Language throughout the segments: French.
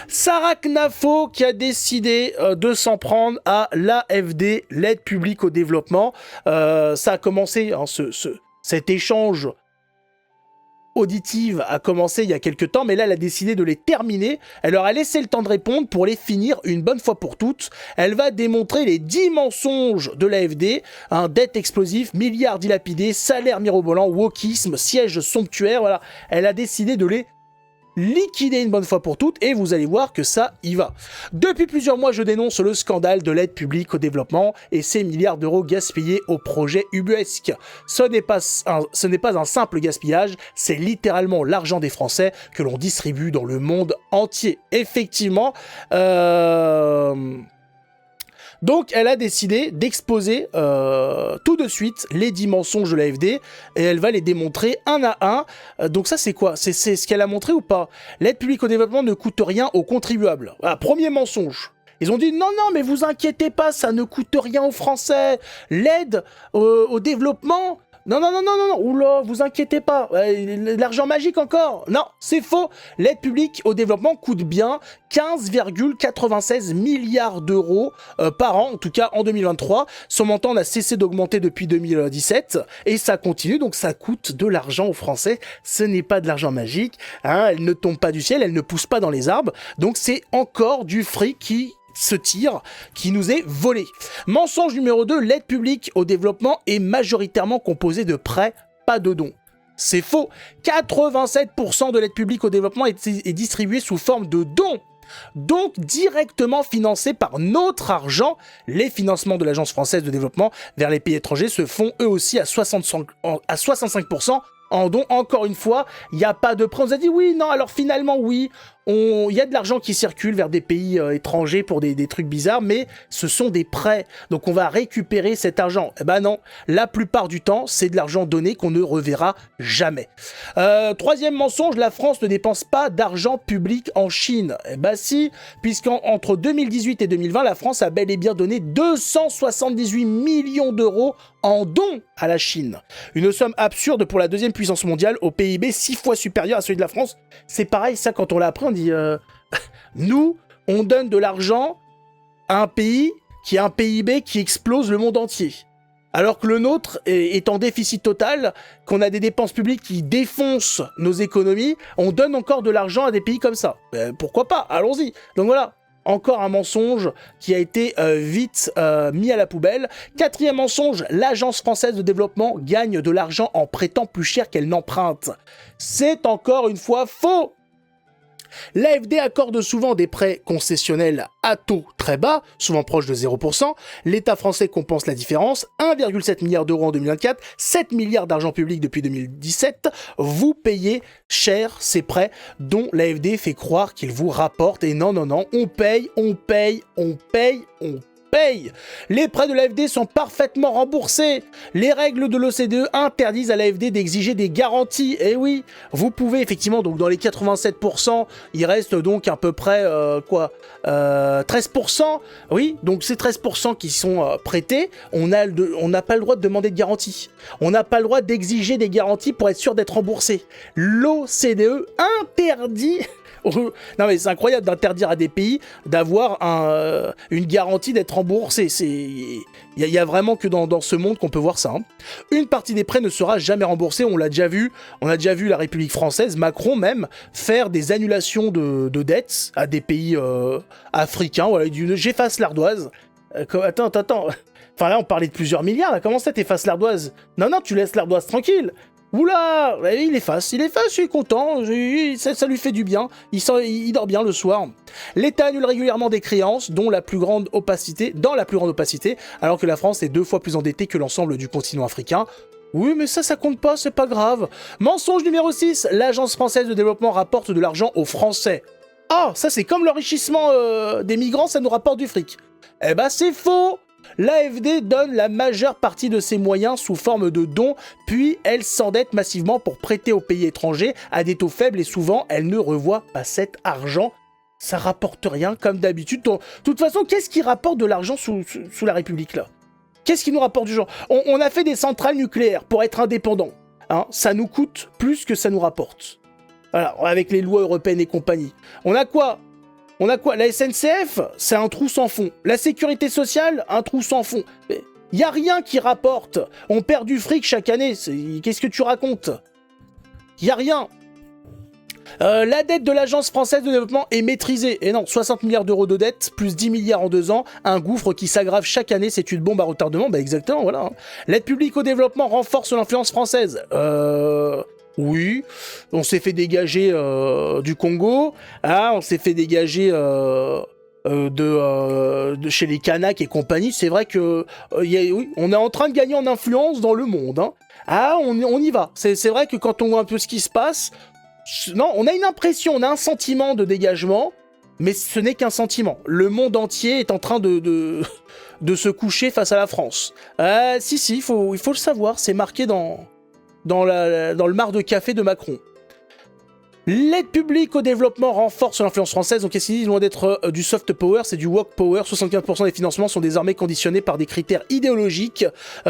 Sarah Knafo qui a décidé de s'en prendre à l'AFD, l'aide publique au développement. Ça a commencé, hein, cet échange auditif a commencé il y a quelques temps, mais là elle a décidé de les terminer. Elle leur a laissé le temps de répondre pour les finir une bonne fois pour toutes. Elle va démontrer les 10 mensonges de l'AFD, dette explosive, milliards dilapidés, salaire mirobolant, wokisme, siège somptuaire, voilà. Elle a décidé de les liquider une bonne fois pour toutes et vous allez voir que ça y va. Depuis plusieurs mois, je dénonce le scandale de l'aide publique au développement et ces milliards d'euros gaspillés au projet ubuesque. Ce n'est pas un simple gaspillage, c'est littéralement l'argent des Français que l'on distribue dans le monde entier. Effectivement, donc, elle a décidé d'exposer tout de suite les 10 mensonges de l'AFD et elle va les démontrer un à un. Donc ça, c'est quoi ? C'est ce qu'elle a montré ou pas ? L'aide publique au développement ne coûte rien aux contribuables. Voilà, premier mensonge. Ils ont dit non, mais vous inquiétez pas, ça ne coûte rien aux Français. L'aide au développement... Non, oula, vous inquiétez pas, l'argent magique encore. Non, c'est faux. L'aide publique au développement coûte bien 15,96 milliards d'euros par an, en tout cas en 2023. Son montant n'a cessé d'augmenter depuis 2017 et ça continue, donc ça coûte de l'argent aux Français. Ce n'est pas de l'argent magique, hein, elle ne tombe pas du ciel, elle ne pousse pas dans les arbres, donc c'est encore du fric qui se tire, qui nous est volé. Mensonge numéro 2, l'aide publique au développement est majoritairement composée de prêts, pas de dons. C'est faux. 87% de l'aide publique au développement est distribuée sous forme de dons. Donc directement financés par notre argent, les financements de l'Agence française de développement vers les pays étrangers se font eux aussi à 65% en dons. Encore une fois, il n'y a pas de prêt. On nous a dit oui, non, alors finalement oui, il y a de l'argent qui circule vers des pays étrangers pour des trucs bizarres, mais ce sont des prêts. Donc on va récupérer cet argent. Eh ben non, la plupart du temps, c'est de l'argent donné qu'on ne reverra jamais. Troisième mensonge, la France ne dépense pas d'argent public en Chine. Eh ben si, puisqu'entre 2018 et 2020, la France a bel et bien donné 278 millions d'euros en dons à la Chine. Une somme absurde pour la deuxième puissance mondiale, au PIB 6 fois supérieur à celui de la France. C'est pareil, ça, quand on l'a appris, on dit nous, on donne de l'argent à un pays qui a un PIB qui explose le monde entier. Alors que le nôtre est en déficit total, qu'on a des dépenses publiques qui défoncent nos économies, on donne encore de l'argent à des pays comme ça. Pourquoi pas ? Allons-y. Donc voilà. Encore un mensonge qui a été vite mis à la poubelle. Quatrième mensonge, l'Agence française de développement gagne de l'argent en prêtant plus cher qu'elle n'emprunte. C'est encore une fois faux. L'AFD accorde souvent des prêts concessionnels à taux très bas, souvent proches de 0%. L'État français compense la différence, 1,7 milliard d'euros en 2024, 7 milliards d'argent public depuis 2017. Vous payez cher ces prêts dont l'AFD fait croire qu'ils vous rapportent. Et non, on paye. Les prêts de l'AFD sont parfaitement remboursés. Les règles de l'OCDE interdisent à l'AFD d'exiger des garanties. Et oui, vous pouvez effectivement, donc dans les 87%, il reste donc à peu près 13%. Oui, donc ces 13% qui sont prêtés, on n'a pas le droit de demander de garantie. On n'a pas le droit d'exiger des garanties pour être sûr d'être remboursé. L'OCDE interdit... Non mais c'est incroyable d'interdire à des pays d'avoir une garantie d'être remboursé. Il y a vraiment que dans ce monde qu'on peut voir ça. Hein. Une partie des prêts ne sera jamais remboursée. On a déjà vu la République française, Macron même, faire des annulations de dettes à des pays africains. Voilà, il dit j'efface l'ardoise. Attends. Enfin là on parlait de plusieurs milliards. Là. Comment ça t'effaces l'ardoise ? Non, tu laisses l'ardoise tranquille. Oula, il efface, il est content, ça lui fait du bien, il dort bien le soir. L'État annule régulièrement des créances dans la plus grande opacité, alors que la France est 2 fois plus endettée que l'ensemble du continent africain. Oui, mais ça compte pas, c'est pas grave. Mensonge numéro 6, l'Agence française de développement rapporte de l'argent aux Français. Ah, ça c'est comme l'enrichissement des migrants, ça nous rapporte du fric. Eh ben c'est faux. L'AFD donne la majeure partie de ses moyens sous forme de dons, puis elle s'endette massivement pour prêter aux pays étrangers à des taux faibles et souvent elle ne revoit pas cet argent. Ça rapporte rien comme d'habitude. De toute façon, qu'est-ce qui rapporte de l'argent sous la République là ? Qu'est-ce qui nous rapporte du genre ? On a fait des centrales nucléaires pour être indépendants. Hein, ça nous coûte plus que ça nous rapporte. Voilà, avec les lois européennes et compagnie. On a quoi ? On a quoi? La SNCF, c'est un trou sans fond. La sécurité sociale, un trou sans fond. Il y a rien qui rapporte. On perd du fric chaque année. Qu'est-ce que tu racontes? Il y a rien. La dette de l'Agence française de développement est maîtrisée. Et non, 60 milliards d'euros de dette, plus 10 milliards en 2 ans, un gouffre qui s'aggrave chaque année, c'est une bombe à retardement. Bah exactement, voilà. L'aide publique au développement renforce l'influence française. Oui, on s'est fait dégager du Congo, on s'est fait dégager de chez les Kanaks et compagnie. C'est vrai que oui, on est en train de gagner en influence dans le monde. Hein. On y va. C'est vrai que quand on voit un peu ce qui se passe, non, on a une impression, on a un sentiment de dégagement, mais ce n'est qu'un sentiment. Le monde entier est en train de se coucher face à la France. Si, il faut le savoir, c'est marqué dans le mar de café de Macron. L'aide publique au développement renforce l'influence française, donc ici, loin d'être du soft power, c'est du work power. 75% des financements sont désormais conditionnés par des critères idéologiques.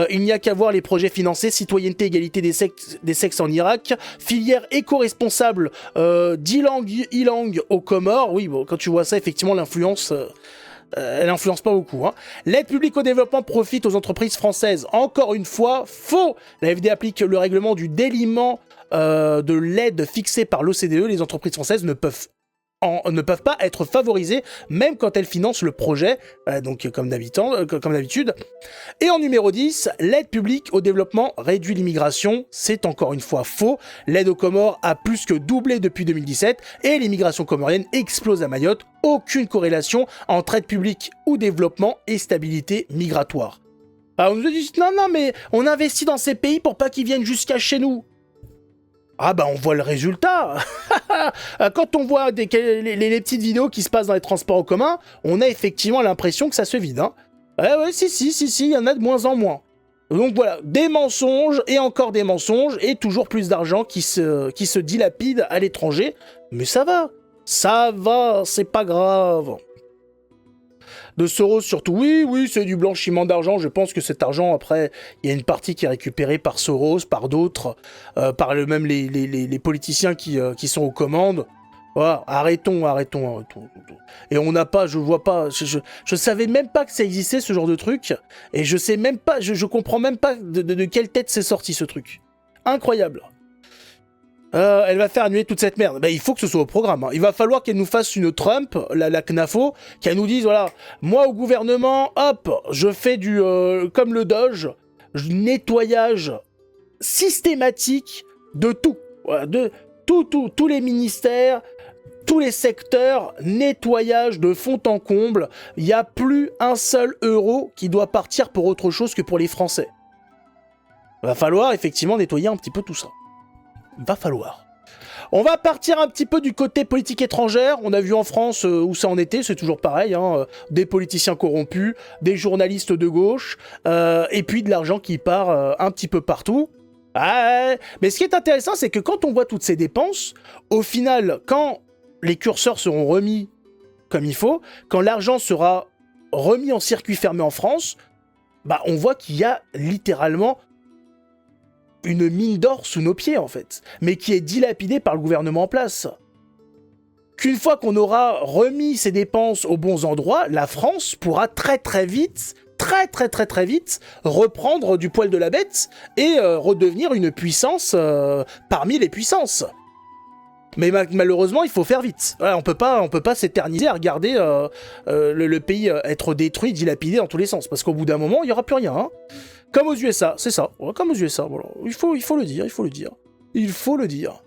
Il n'y a qu'à voir les projets financés, citoyenneté, égalité des sexes en Irak, filière éco-responsable d'Ilang aux Comores. Oui, bon, quand tu vois ça, effectivement, l'influence... elle n'influence pas beaucoup. Hein. L'aide publique au développement profite aux entreprises françaises. Encore une fois, faux. L'AFD applique le règlement du déliement de l'aide fixée par l'OCDE. Les entreprises françaises ne peuvent pas être favorisées, même quand elles financent le projet, donc comme d'habitude. Et en numéro 10, l'aide publique au développement réduit l'immigration. C'est encore une fois faux. L'aide aux Comores a plus que doublé depuis 2017 et l'immigration comorienne explose à Mayotte. Aucune corrélation entre aide publique ou développement et stabilité migratoire. Alors on nous dit non, mais on investit dans ces pays pour pas qu'ils viennent jusqu'à chez nous. Ah bah on voit le résultat. Quand on voit les petites vidéos qui se passent dans les transports en commun, on a effectivement l'impression que ça se vide. Hein. Ouais, si, il y en a de moins en moins. Donc voilà, des mensonges et encore des mensonges et toujours plus d'argent qui se dilapide à l'étranger. Mais ça va, c'est pas grave. De Soros surtout, oui, c'est du blanchiment d'argent. Je pense que cet argent, après, il y a une partie qui est récupérée par Soros, par d'autres, par même les politiciens qui sont aux commandes. Voilà, arrêtons. Et on n'a pas, je vois pas, je savais même pas que ça existait ce genre de truc, et je sais même pas, je comprends même pas de quelle tête c'est sorti ce truc. Incroyable. Elle va faire annuler toute cette merde. Il faut que ce soit au programme. Hein. Il va falloir qu'elle nous fasse une Trump, la CNAFO, qu'elle nous dise, voilà, moi au gouvernement, hop, je fais comme le Doge, nettoyage systématique de tout. Voilà, de tous les ministères, tous les secteurs, nettoyage de fond en comble. Il n'y a plus un seul euro qui doit partir pour autre chose que pour les Français. Il va falloir effectivement nettoyer un petit peu tout ça. Va falloir. On va partir un petit peu du côté politique étrangère. On a vu en France où ça en était, c'est toujours pareil. Hein, des politiciens corrompus, des journalistes de gauche, et puis de l'argent qui part un petit peu partout. Mais ce qui est intéressant, c'est que quand on voit toutes ces dépenses, au final, quand les curseurs seront remis comme il faut, quand l'argent sera remis en circuit fermé en France, on voit qu'il y a littéralement une mine d'or sous nos pieds, en fait, mais qui est dilapidée par le gouvernement en place. Qu'une fois qu'on aura remis ces dépenses aux bons endroits, la France pourra très vite, reprendre du poil de la bête et redevenir une puissance parmi les puissances. Mais malheureusement, il faut faire vite. Voilà, on peut pas s'éterniser à regarder le pays être détruit, dilapidé dans tous les sens, parce qu'au bout d'un moment, il n'y aura plus rien. Hein. Comme aux USA, c'est ça. Comme aux USA, voilà. Il faut le dire.